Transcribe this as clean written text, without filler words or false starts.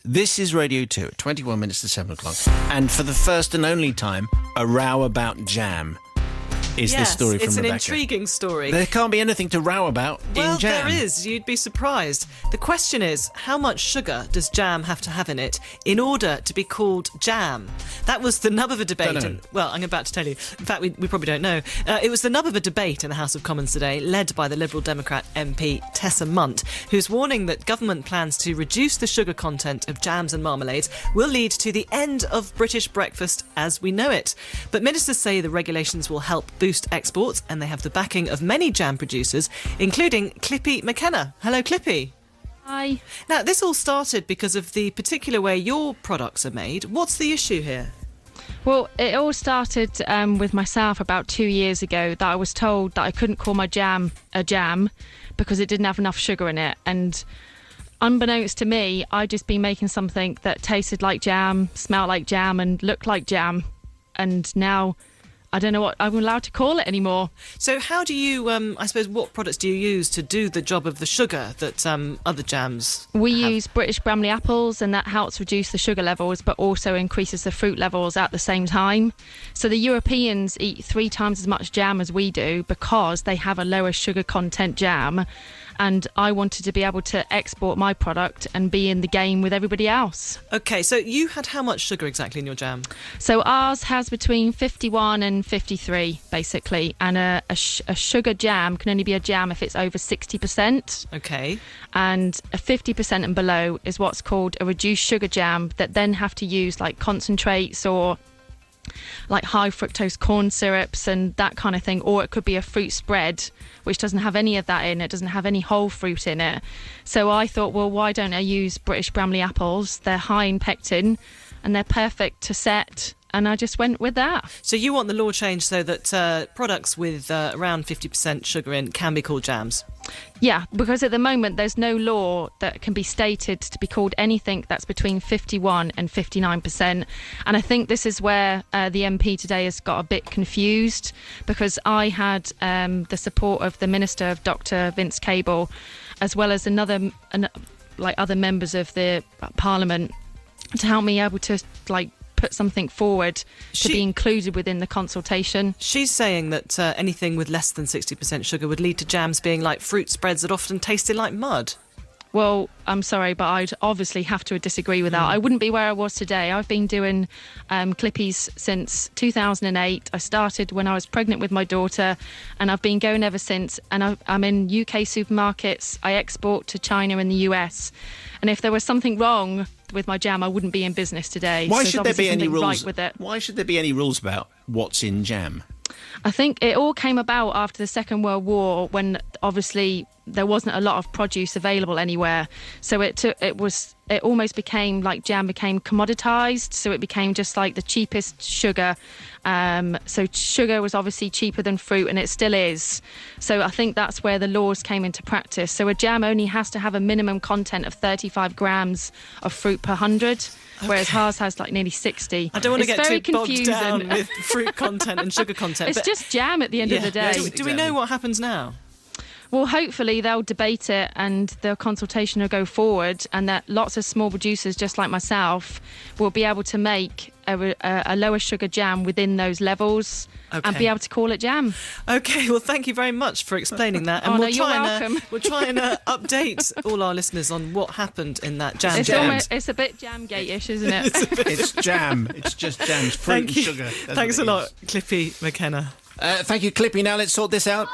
This is Radio 2 at 21 minutes to 7 o'clock. And for the first and only time, a row about jam is this story from Rebecca. Yes, it's an intriguing story. There can't be anything to row about in jam. Well, there is. You'd be surprised. The question is, how much sugar does jam have to have in it in order to be called jam? That was the nub of a debate. Don't know. Well, I'm about to tell you. In fact, we probably don't know. It was the nub of a debate in the House of Commons today, led by the Liberal Democrat MP Tessa Munt, who's warning that government plans to reduce the sugar content of jams and marmalades will lead to the end of British breakfast as we know it. But ministers say the regulations will help boost exports, and they have the backing of many jam producers, including Clippy McKenna. Hello, Clippy. Hi. Now, this all started because of the particular way your products are made. What's the issue here? Well, it all started with myself about 2 years ago, that I was told that I couldn't call my jam a jam because it didn't have enough sugar in it. And unbeknownst to me, I'd just been making something that tasted like jam, smelled like jam and looked like jam. And now I don't know what I'm allowed to call it anymore. So how do you, I suppose, what products do you use to do the job of the sugar that other jams We have? use British Bramley apples, and that helps reduce the sugar levels but also increases the fruit levels at the same time. So the Europeans eat 3 times as much jam as we do because they have a lower sugar content jam, and I wanted to be able to export my product and be in the game with everybody else. OK, so you had how much sugar exactly in your jam? So ours has between 51 and 53, basically, and a sugar jam can only be a jam if it's over 60%. OK. And a 50% and below is what's called a reduced sugar jam, that then have to use like concentrates or like high fructose corn syrups and that kind of thing, or it could be a fruit spread which doesn't have any of that in it, doesn't have any whole fruit in it. So I thought, well, why don't I use British Bramley apples? They're high in pectin and they're perfect to set, and I just went with that. So you want the law changed so that products with around 50% sugar in can be called jams? Yeah, because at the moment there's no law that can be stated to be called anything that's between 51 and 59%. And I think this is where the MP today has got a bit confused, because I had the support of the Minister of Dr. Vince Cable, as well as other members of the Parliament, to help me able to put something forward to be included within the consultation. She's saying that anything with less than 60% sugar would lead to jams being like fruit spreads that often tasted like mud. Well, I'm sorry, but I'd obviously have to disagree with that. I wouldn't be where I was today. I've been doing Clippies since 2008. I started when I was pregnant with my daughter, and I've been going ever since. And I'm in UK supermarkets. I export to China and the US. And if there was something wrong with my jam, I wouldn't be in business today. Why So should there's there be any obviously something rules? right with it. Why should there be any rules about what's in jam? I think it all came about after the Second World War, when obviously there wasn't a lot of produce available anywhere. So it almost became like jam became commoditized. So it became just like the cheapest sugar. So sugar was obviously cheaper than fruit, and it still is. So I think that's where the laws came into practice. So a jam only has to have a minimum content of 35 grams of fruit per 100. Whereas ours has like nearly 60. I don't want to get very too bogged confusing. down with fruit content and sugar content. It's just jam at the end of the day. Do we know what happens now? Well, hopefully they'll debate it and the consultation will go forward, and that lots of small producers just like myself will be able to make a lower sugar jam within those levels and be able to call it jam. OK, well, thank you very much for explaining that. And you're welcome. We'll try and update all our listeners on what happened in that jam. It's a bit jam-gate-ish, isn't it? It's jam. It's just jam. Fruit and sugar. Thanks a lot, Clippy McKenna. Thank you, Clippy. Now let's sort this out.